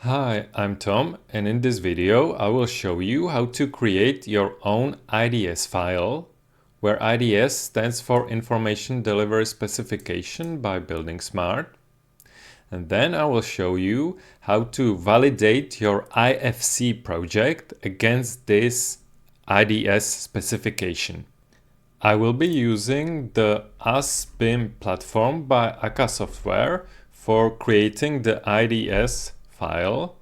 Hi, I'm Tom, and in this video I will show you how to create your own IDS file, where IDS stands for Information Delivery Specification by buildingSMART. And then I will show you how to validate your IFC project against this IDS specification. I will be using the usBIM platform by ACCA software for creating the IDS file.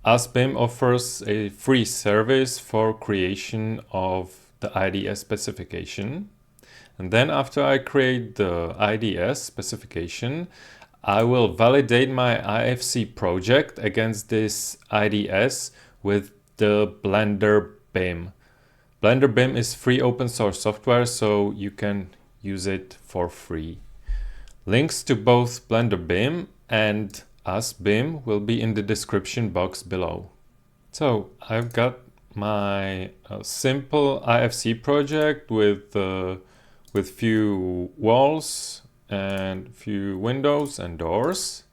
usBIM offers a free service for creation of the IDS specification. And then after I create the IDS specification, I will validate my IFC project against this IDS with the BlenderBIM. BlenderBIM is free open source software, so you can use it for free. Links to both BlenderBIM and usBIM will be in the description box below. So I've got my simple IFC project with few walls and few windows and doors.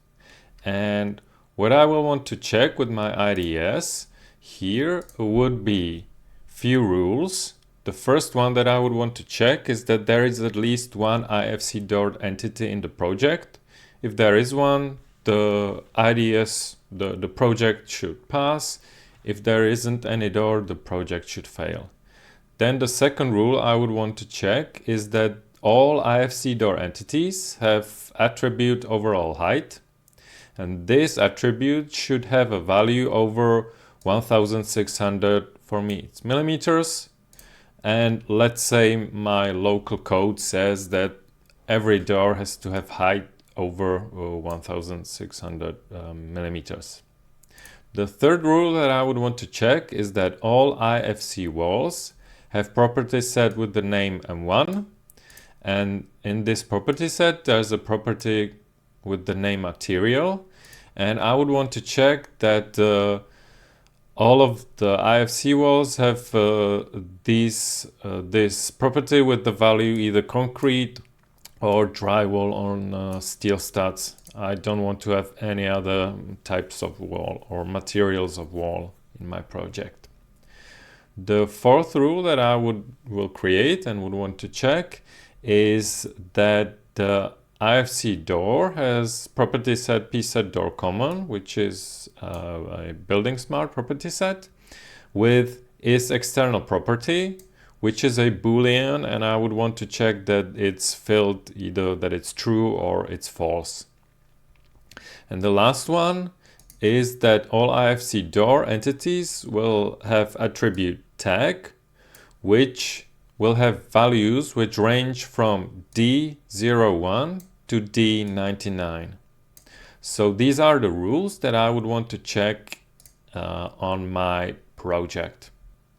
And what I will want to check with my IDS here would be few rules. The first one that I would want to check is that there is at least one IFC door entity in the project. If there is one, the IDS, the project should pass. If there isn't any door, the project should fail. Then the second rule I would want to check is that all IFC door entities have attribute overall height. And this attribute should have a value over 1600, for me it's millimeters. And let's say my local code says that every door has to have height over 1600 millimeters. The third rule that I would want to check is that all IFC walls have property set with the name M1. And in this property set, there's a property with the name material. And I would want to check that all of the IFC walls have this property with the value either concrete or drywall on steel studs. I don't want to have any other types of wall or materials of wall in my project. The fourth rule that I will create and would want to check is that the IFC door has property set pset door common, which is a buildingSMART property set, with its external property, which is a boolean, and I would want to check that it's filled, either that it's true or it's false. And the last one is that all IFC door entities will have attribute tag, which will have values which range from D01 to D99. So these are the rules that I would want to check on my project.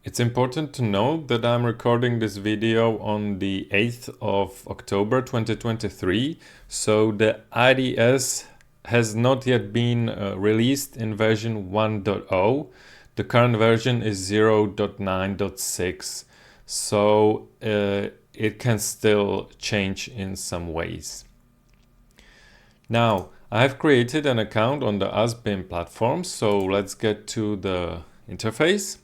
It's important to note that I'm recording this video on the 8th of October 2023, so the IDS has not yet been released in version 1.0. The current version is 0.9.6, so it can still change in some ways. Now, I've created an account on the usBIM platform, so let's get to the interface.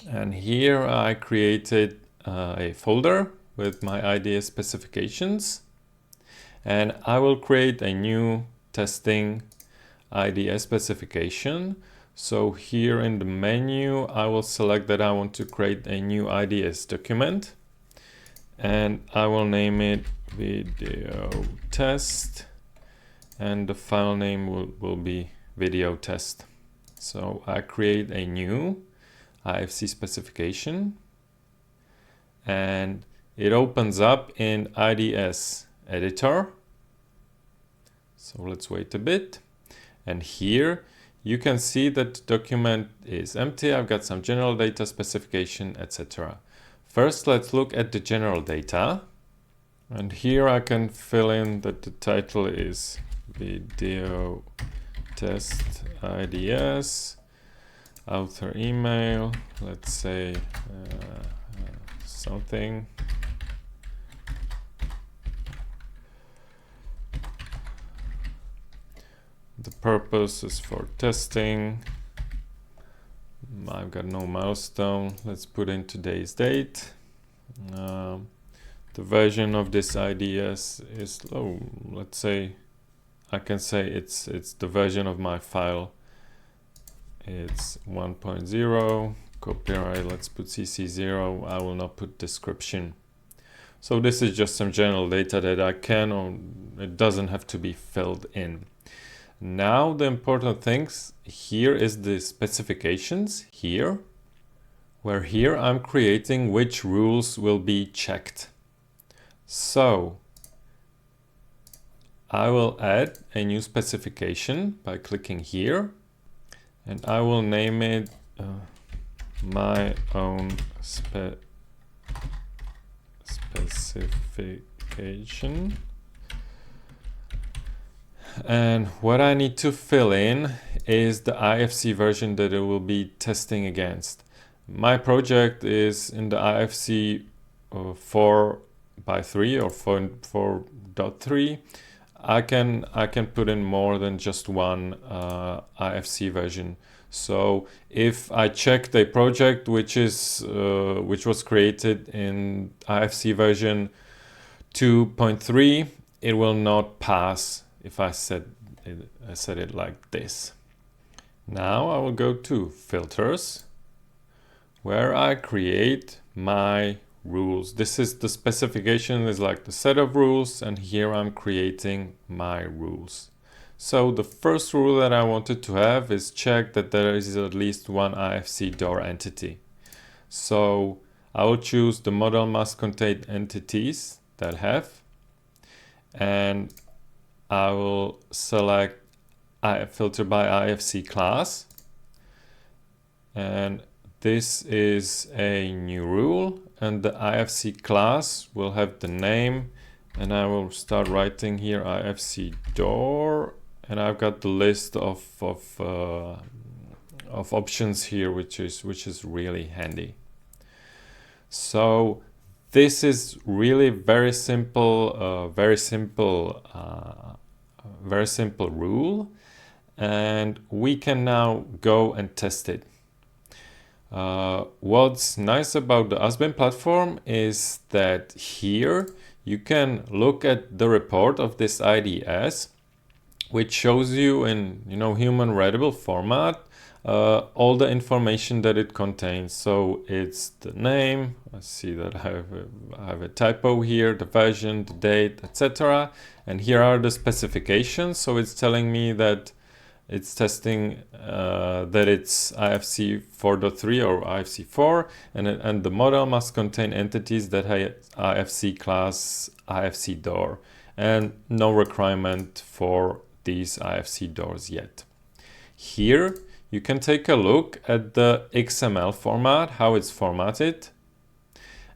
And here I created a folder with my IDS specifications, and I will create a new testing IDS specification. So here in the menu, I will select that I want to create a new IDS document, and I will name it video test, and the file name will be video test. So I create a new IFC specification, and it opens up in IDS editor. So let's wait a bit, and here you can see that the document is empty. I've got some general data, specification, etc. First, let's look at the general data, and here I can fill in that the title is video test IDS. Author email, let's say something. the purpose is for testing. I've got no milestone. Let's put in today's date. The version of this IDS is low. Let's say I can say it's the version of my file. It's 1.0. Copyright, let's put CC0. I will not put description. So this is just some general data that I can, or it doesn't have to be filled in. Now the important things here is the specifications here, where here I'm creating which rules will be checked. So I will add a new specification by clicking here, and I will name it my own specification. And what I need to fill in is the IFC version that it will be testing against. My project is in the IFC 4x3 or 4.3. I can put in more than just one IFC version. So if I check the project which was created in IFC version 2.3, it will not pass if I set it like this. Now I will go to filters, where I create my rules. This is the specification, is like the set of rules, and here I'm creating my rules. So the first rule that I wanted to have is check that there is at least one IFC door entity. So I will choose the model must contain entities that have, and I will select filter by IfcClass, and this is a new rule, and the IfcClass will have the name, and I will start writing here IFC door, and I've got the list of options here, which is really handy. So this is really very simple rule, and we can now go and test it. What's nice about the usBIM platform is that here you can look at the report of this IDS, which shows you in human readable format all the information that it contains. So it's the name, I see that I have a typo here, the version, the date, etc. And here are the specifications. So it's telling me that it's testing that it's IFC 4.3 or IFC 4, and the model must contain entities that have IfcClass, IFC door, and no requirement for these IFC doors yet. Here you can take a look at the XML format, how it's formatted,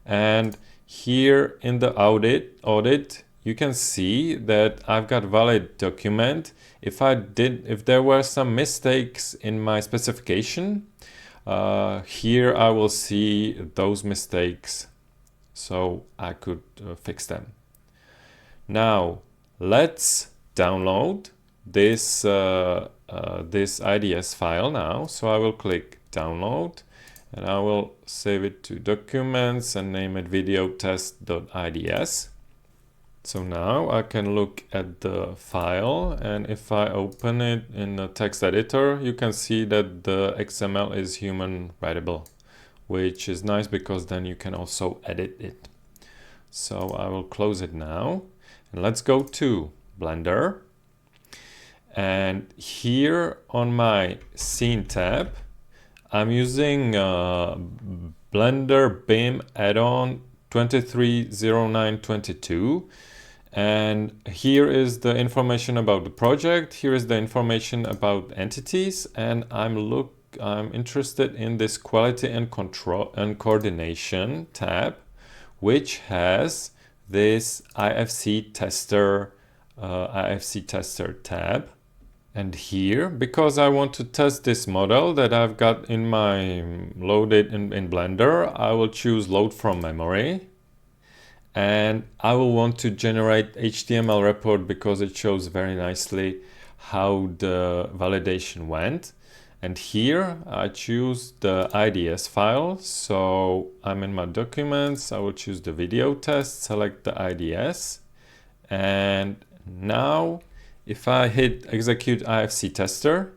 and here in the audit you can see that I've got valid document. If there were some mistakes in my specification, here I will see those mistakes, so I could fix them. Now let's download this IDS file now. So I will click download, and I will save it to documents and name it video test.ids. So now I can look at the file, and if I open it in the text editor, you can see that the XML is human readable, which is nice because then you can also edit it. So I will close it now, and let's go to Blender. And here on my scene tab, I'm using BlenderBIM add-on 230922. And here is the information about the project. Here is the information about entities, and I'm interested in this quality and control and coordination tab, which has this IFC tester tab. And here, because I want to test this model that I've got in my loaded in Blender, I will choose load from memory. And I will want to generate HTML report because it shows very nicely how the validation went. And here I choose the IDS file. So I'm in my documents, I will choose the video test, select the IDS. And now if I hit execute IFC tester,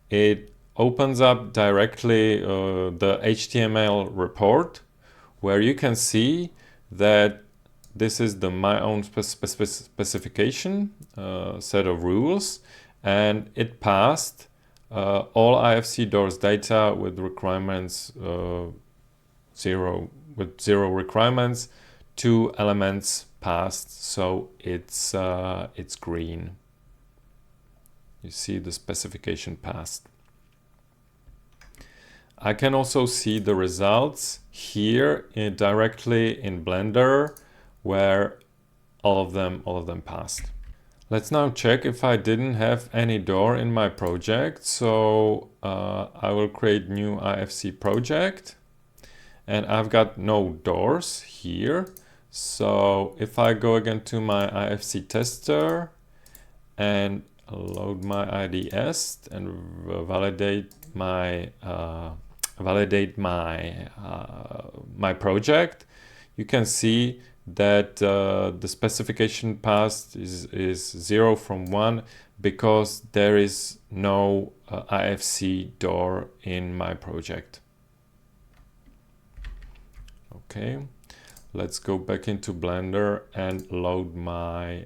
it opens up directly the HTML report, where you can see that this is the my own specification set of rules, and it passed all IFC doors data with requirements zero requirements, 2 elements passed, so it's green. You see the specification passed. I can also see the results here directly in Blender, where all of them passed. Let's now check if I didn't have any door in my project. So I will create new IFC project, and I've got no doors here. So if I go again to my IFC tester and load my IDS and validate my my project, you can see that the specification passed is 0 from 1 because there is no IFC door in my project. Okay, let's go back into Blender and load my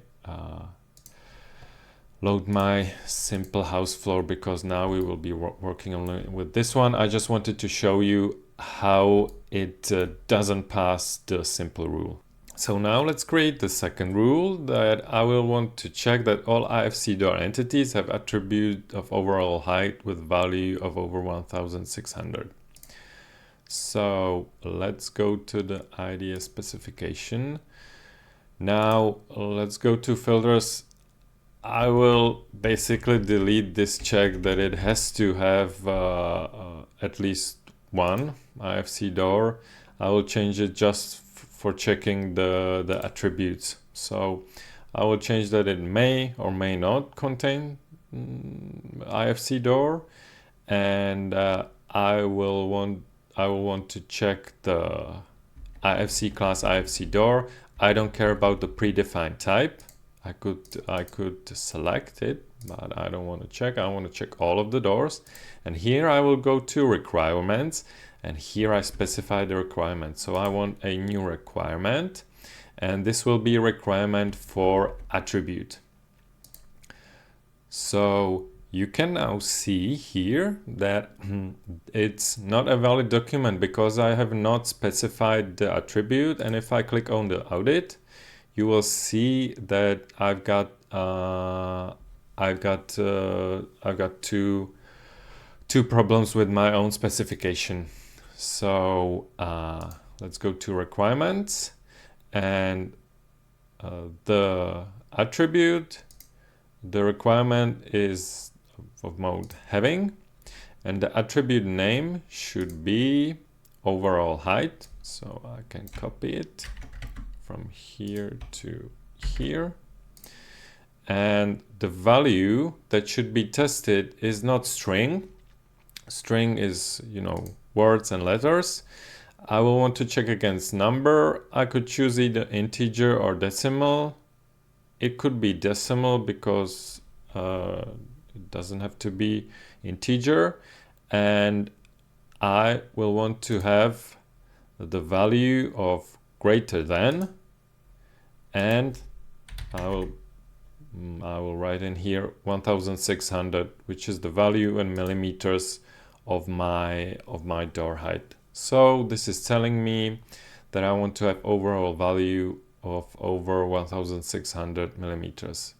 simple house floor, because now we will be working only with this one. I just wanted to show you how it doesn't pass the simple rule. So now let's create the second rule, that I will want to check that all IFC door entities have attribute of overall height with value of over 1600. So let's go to the IDS specification. Now let's go to filters. I will basically delete this check that it has to have at least one IFC door. I will change it just for checking the attributes. So I will change that it may or may not contain IFC door, and I will want to check the IfcClass IFC door. I don't care about the predefined type. I could select it, but I don't want to check. I want to check all of the doors. And here I will go to requirements, and here I specify the requirement. So I want a new requirement, and this will be a requirement for attribute. So you can now see here that it's not a valid document because I have not specified the attribute. And if I click on the audit, you will see that I've got two problems with my own specification. So let's go to requirements, and the attribute, the requirement is of mode having, and the attribute name should be overall height. So I can copy it from here to here, and the value that should be tested is not string. String is, you know, words and letters. I will want to check against number. I could choose either integer or decimal. It could be decimal because it doesn't have to be integer, and I will want to have the value of greater than, and I will write in here 1600, which is the value in millimeters of my door height. So this is telling me that I want to have overall value of over 1600 millimeters.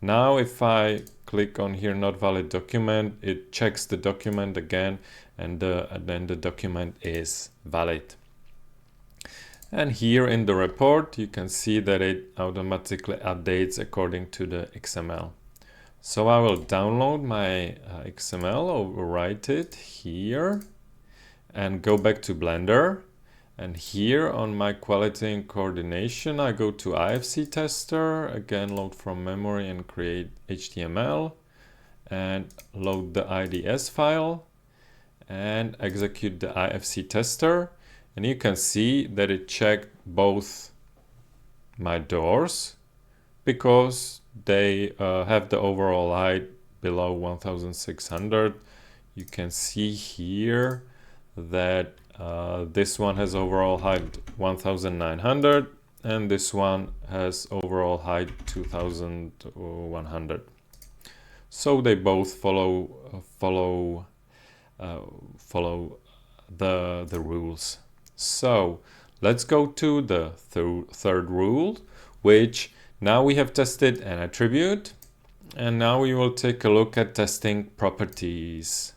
Now if I click on here not valid document, it checks the document again, and then the document is valid. And here in the report you can see that it automatically updates according to the XML. So I will download my XML, overwrite it here, and go back to Blender. And here on my quality and coordination, I go to IFC tester, again load from memory and create HTML, and load the IDS file and execute the IFC tester. And you can see that it checked both my doors because they have the overall height below 1600. You can see here that this one has overall height 1900 and this one has overall height 2100. So they both follow the rules. So let's go to the third rule, which now we have tested an attribute, and now we will take a look at testing properties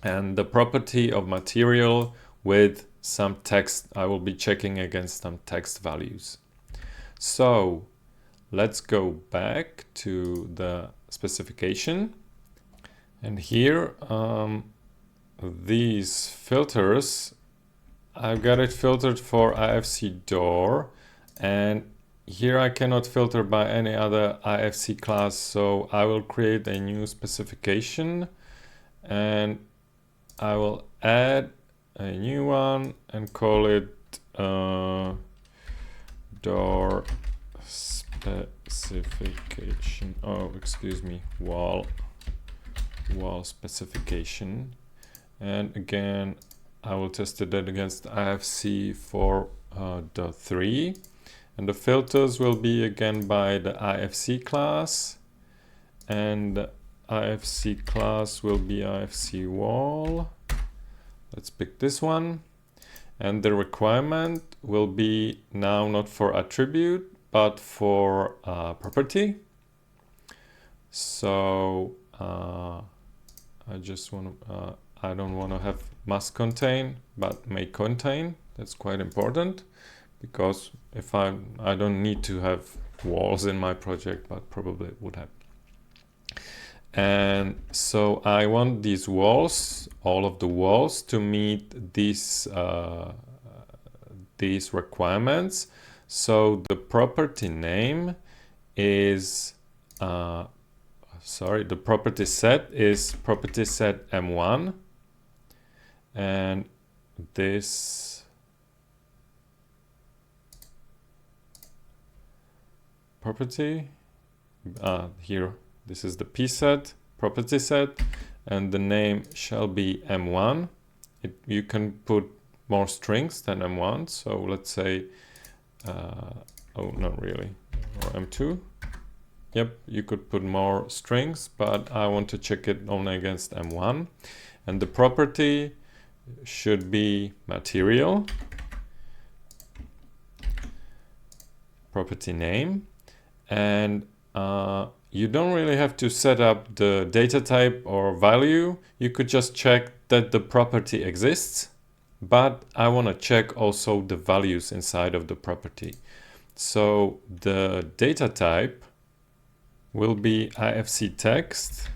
and the property of material with some text. I will be checking against some text values. So let's go back to the specification, and here these filters, I've got it filtered for IFC door, and here I cannot filter by any other IFC class, so I will create a new specification and I will add a new one and call it door specification. Oh, excuse me, wall specification. And again, I will test it against IFC 4.3, and the filters will be again by the IFC class, and the IFC class will be IFC wall. Let's pick this one, and the requirement will be now not for attribute but for property. So I just want to I don't want to have must contain but may contain. That's quite important, because if I don't need to have walls in my project, but probably would have. And so I want these walls, all of the walls, to meet these requirements. So the property name is the property set is property set M1, and this property here, this is the P set, property set, and the name shall be M1. You can put more strings than M1, so let's say oh, not really, or M2. Yep, you could put more strings, but I want to check it only against M1. And the property should be material, property name, and you don't really have to set up the data type or value. You could just check that the property exists, but I want to check also the values inside of the property. So the data type will be IFC text,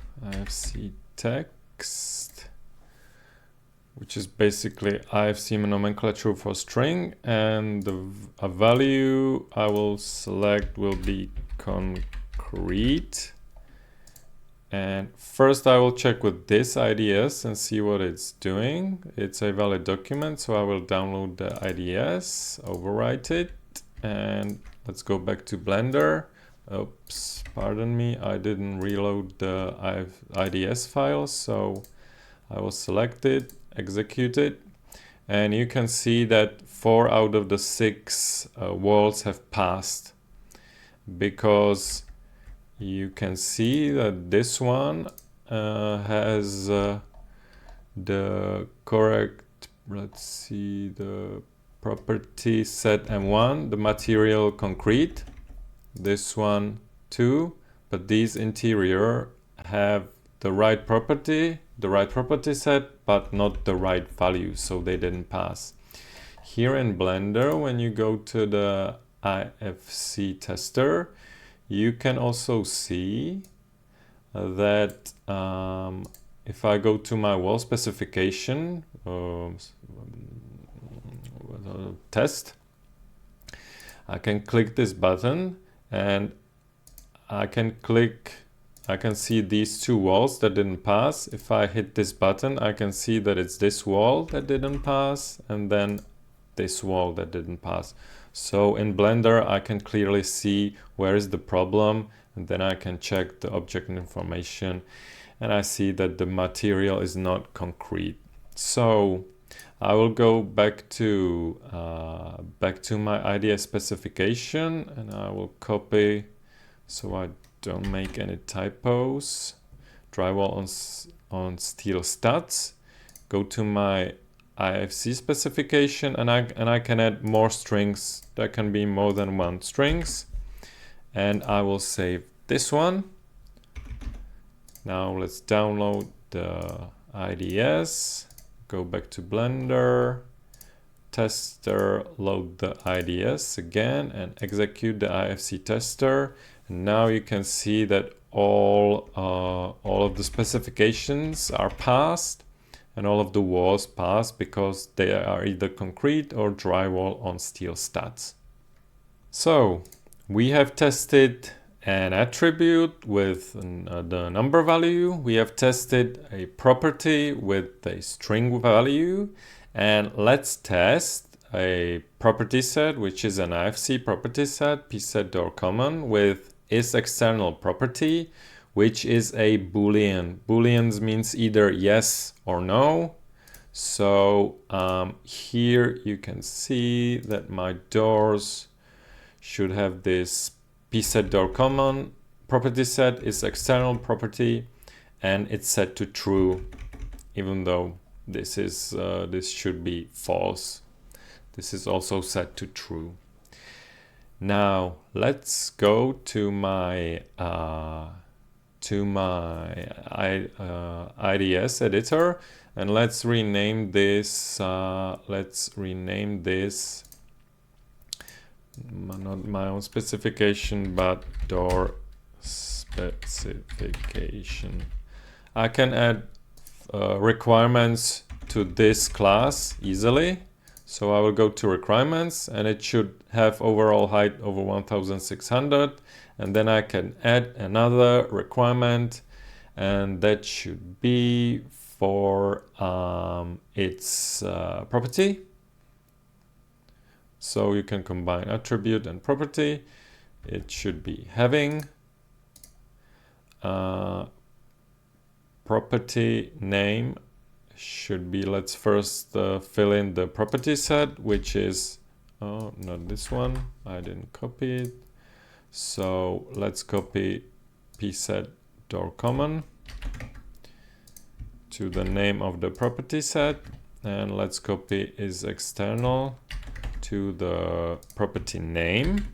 which is basically IFC nomenclature for string, and a value I will select will be concrete. And first I will check with this IDS and see what it's doing. It's a valid document, so I will download the IDS, overwrite it, and let's go back to Blender. Oops, pardon me, I didn't reload the IDS file, so I will select it, execute it, and you can see that 4 out of the 6 walls have passed, because you can see that this one has the correct, let's see, the property set M1, the material concrete, this one too, but these interior have the right property set, but not the right value, so they didn't pass. Here in Blender, when you go to the IFC tester, you can also see that if I go to my wall specification, test. I can click this button and I can see these two walls that didn't pass. If I hit this button, I can see that it's this wall that didn't pass and then this wall that didn't pass. So in Blender, I can clearly see where is the problem, and then I can check the object information and I see that the material is not concrete. So I will go back to my IDS specification and I will copy so I don't make any typos. Drywall on steel studs. Go to my IFC specification and I can add more strings. There can be more than one strings, and I will save this one. Now let's download the IDS, go back to Blender, tester, load the IDS again and execute the IFC tester. And now you can see that all of the specifications are passed and all of the walls pass because they are either concrete or drywall on steel studs. So we have tested an attribute with the number value. We have tested a property with a string value. And let's test a property set, which is an IFC property set, pSet.common, with isExternalProperty, which is a boolean. Booleans means either yes or no. So here you can see that my doors should have this pSet.common property set is external property, and it's set to true, even though this should be false. This is also set to true. Now let's go to my IDS editor and let's rename this. Not my own specification, but door specification. I can add requirements to this class easily. So I will go to requirements and it should have overall height over 1600, and then I can add another requirement, and that should be for its property. So you can combine attribute and property. It should be having property name should be, let's first fill in the property set, which is, oh, not this one, I didn't copy it. So let's copy pSet.common to the name of the property set, and let's copy isExternal to the property name.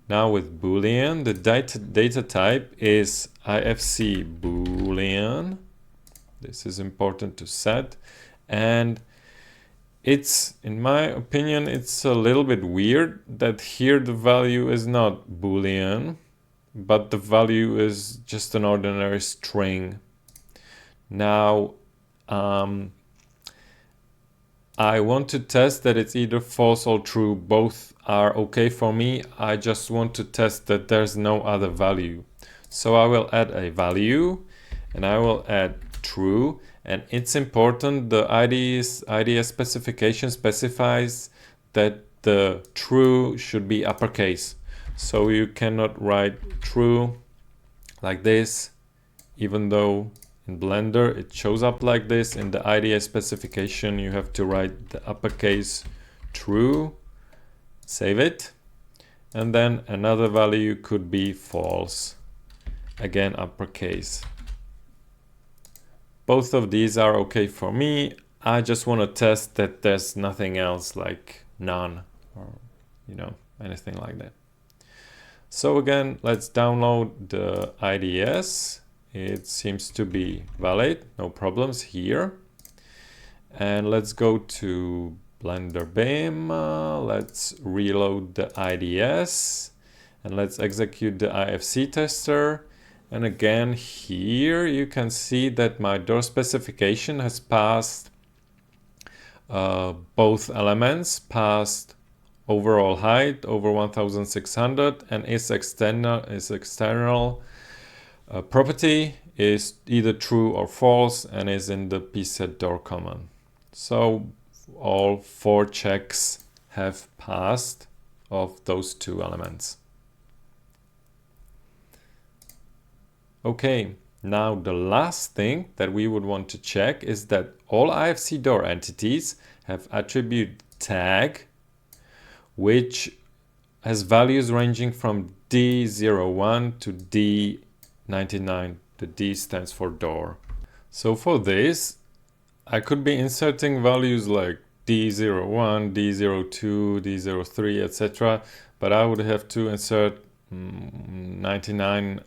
Now with boolean, the data type is IFC boolean. This is important to set, and it's, in my opinion, it's a little bit weird that here the value is not boolean, but the value is just an ordinary string. Now I want to test that it's either false or true. Both are okay for me. I just want to test that there's no other value. So I will add a value and I will add true, and it's important, the IDS specification specifies that the true should be uppercase. So you cannot write true like this, even though in Blender it shows up like this. In the IDS specification you have to write the uppercase true, save it, and then another value could be false, again uppercase. Both of these are okay for me. I just want to test that there's nothing else, like none, or anything like that. So again, let's download the IDS. It seems to be valid, no problems here. And let's go to BlenderBIM. Let's reload the IDS and let's execute the IFC tester. And again, here you can see that my door specification has passed both elements passed overall height over 1600 and its external property is either true or false and is in the pSetDoor command. So all 4 checks have passed of those 2 elements. Okay, now the last thing that we would want to check is that all IFC door entities have attribute tag, which has values ranging from D01 to D99. The D stands for door. So for this, I could be inserting values like D01, D02, D03, etc. But I would have to insert 99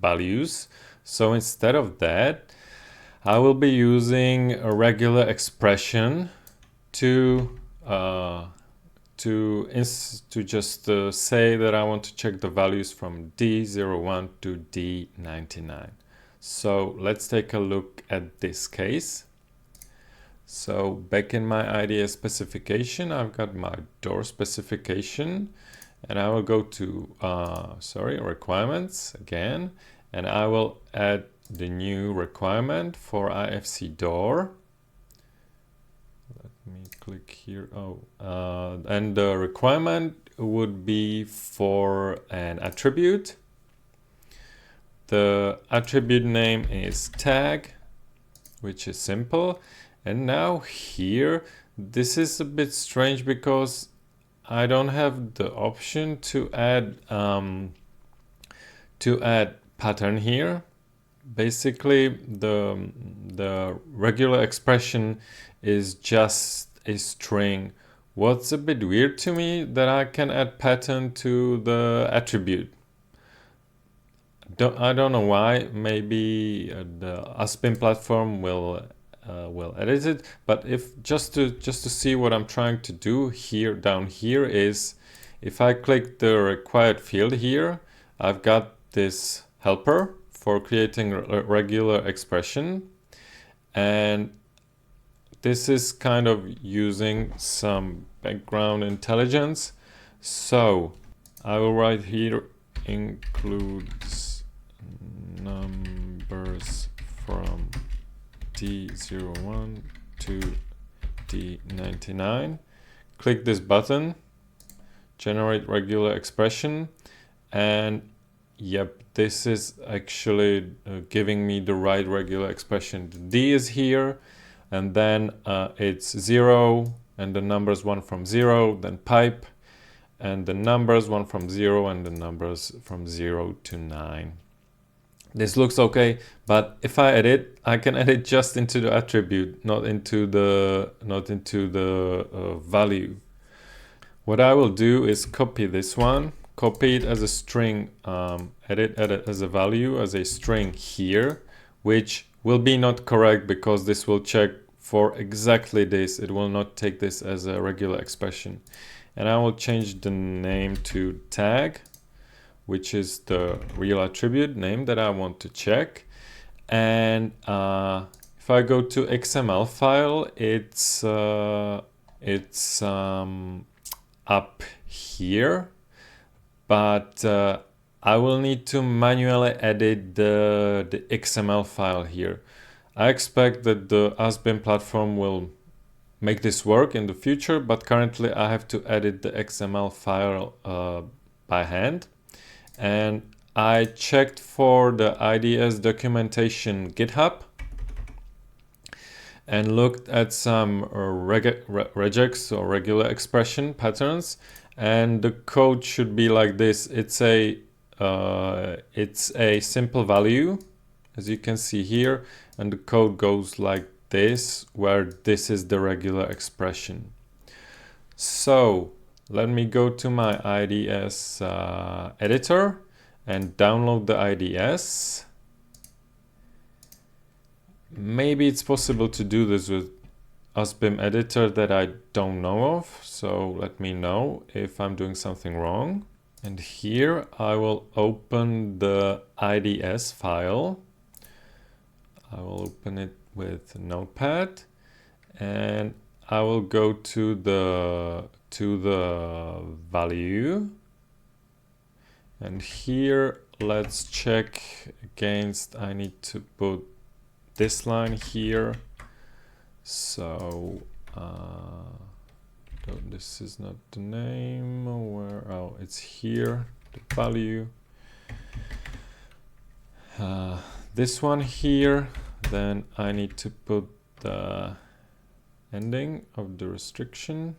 values. So instead of that, I will be using a regular expression to just say that I want to check the values from D01 to D99. So let's take a look at this case. So back in my IDS specification, I've got my door specification, and I will go to requirements again, and I will add the new requirement for IFC door. Let me click here. And the requirement would be for an attribute. The attribute name is tag, which is simple. And now here, this is a bit strange because I don't have the option to add pattern here. Basically, the regular expression is just a string. What's a bit weird to me that I can add pattern to the attribute. I don't know why. Maybe the usBIM platform will edit it. But if just to see what I'm trying to do here down here is, if I click the required field here, I've got this helper for creating a regular expression, and this is kind of using some background intelligence. So I will write here includes numbers from D01 to D99. Click this button, generate regular expression, and yep, this is actually giving me the right regular expression. The D is here, and then it's 0, and the numbers 1 from 0, then pipe, and the numbers 1 from 0, and the numbers from 0 to 9. This looks okay, but if I edit, I can edit just into the attribute, not into the value. What I will do is copy this one, copy it as a string, edit as a value, as a string here, which will be not correct because this will check for exactly this. It will not take this as a regular expression. And I will change the name to tag, which is the real attribute name that I want to check. And if I go to XML file, it's up here, but I will need to manually edit the XML file here. I expect that the usBIM platform will make this work in the future, but currently I have to edit the XML file by hand. And I checked for the IDS documentation GitHub and looked at some regex or regular expression patterns, and the code should be like this. It's a simple value, as you can see here, and the code goes like this, where this is the regular expression. So let me go to my IDS editor and download the IDS. Maybe it's possible to do this with usBIM editor that I don't know of, so let me know if I'm doing something wrong. And here I will open the IDS file. I will open it with Notepad, and I will go to the value, and here let's check against. I need to put this line here. So this is not the name. Where? Oh, it's here. The value. This one here. Then I need to put the ending of the restriction.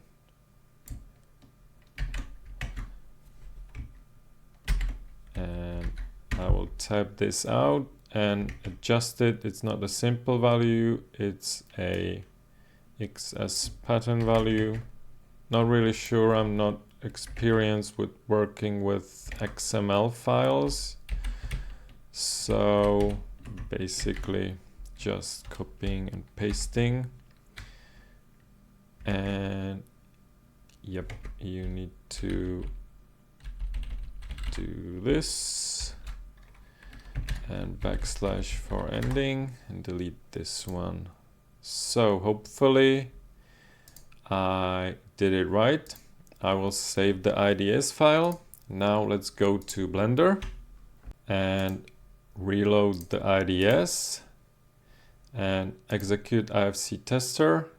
And I will type this out and adjust it. It's not a simple value, it's a XS pattern value. Not really sure, I'm not experienced with working with XML files. So basically just copying and pasting. And yep, you need to do this and backslash for ending and delete this one. So hopefully I did it right. I will save the IDS file. Now let's go to Blender and reload the IDS and execute IFC tester.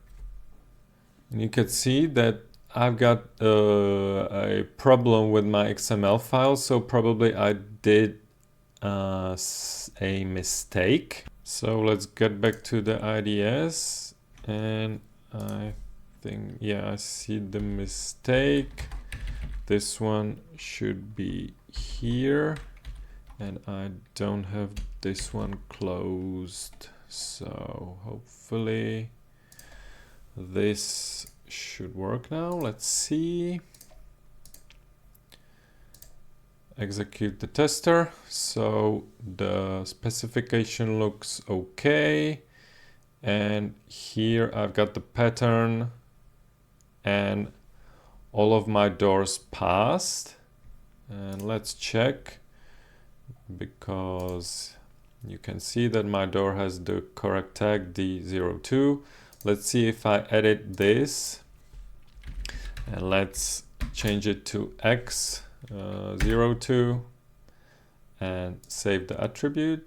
And you can see that I've got a problem with my XML file, so probably I did a mistake. So let's get back to the IDS, and I think, yeah, I see the mistake. This one should be here, and I don't have this one closed. So hopefully this should work now. Let's see. Execute the tester. So the specification looks okay. And here I've got the pattern and all of my doors passed. And let's check, because you can see that my door has the correct tag D02. Let's see if I edit this, and let's change it to X02 and save the attribute.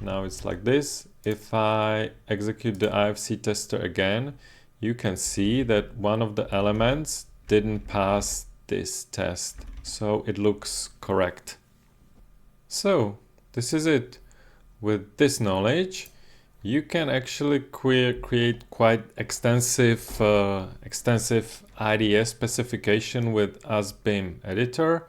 Now it's like this. If I execute the IFC tester again, you can see that one of the elements didn't pass this test, so it looks correct. So this is it. With this knowledge, you can actually create quite extensive IDS specification with usBIM editor.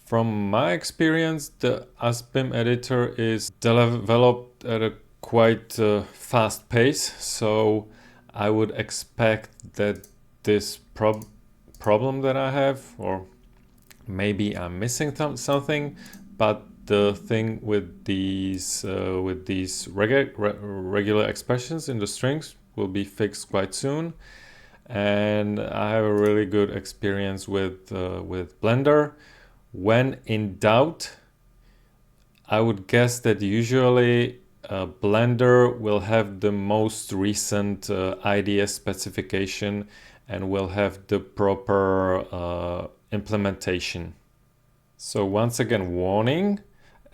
From my experience, the usBIM editor is developed at a quite fast pace, so I would expect that this problem that I have, or maybe I'm missing something, but the thing with these regular expressions in the strings will be fixed quite soon. And I have a really good experience with Blender. When in doubt, I would guess that usually Blender will have the most recent IDS specification and will have the proper implementation. So once again, warning.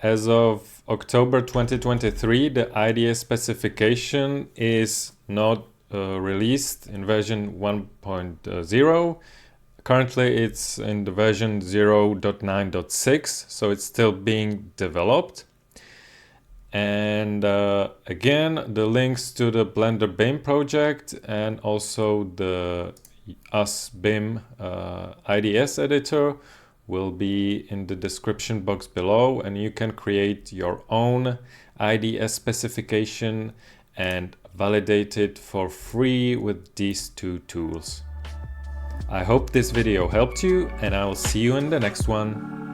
As of October 2023, the IDS specification is not released in version 1.0. Currently, it's in the version 0.9.6, so it's still being developed. And again, the links to the BlenderBIM project and also the usBIM IDS editor will be in the description box below, and you can create your own IDS specification and validate it for free with these two tools. I hope this video helped you, and I will see you in the next one.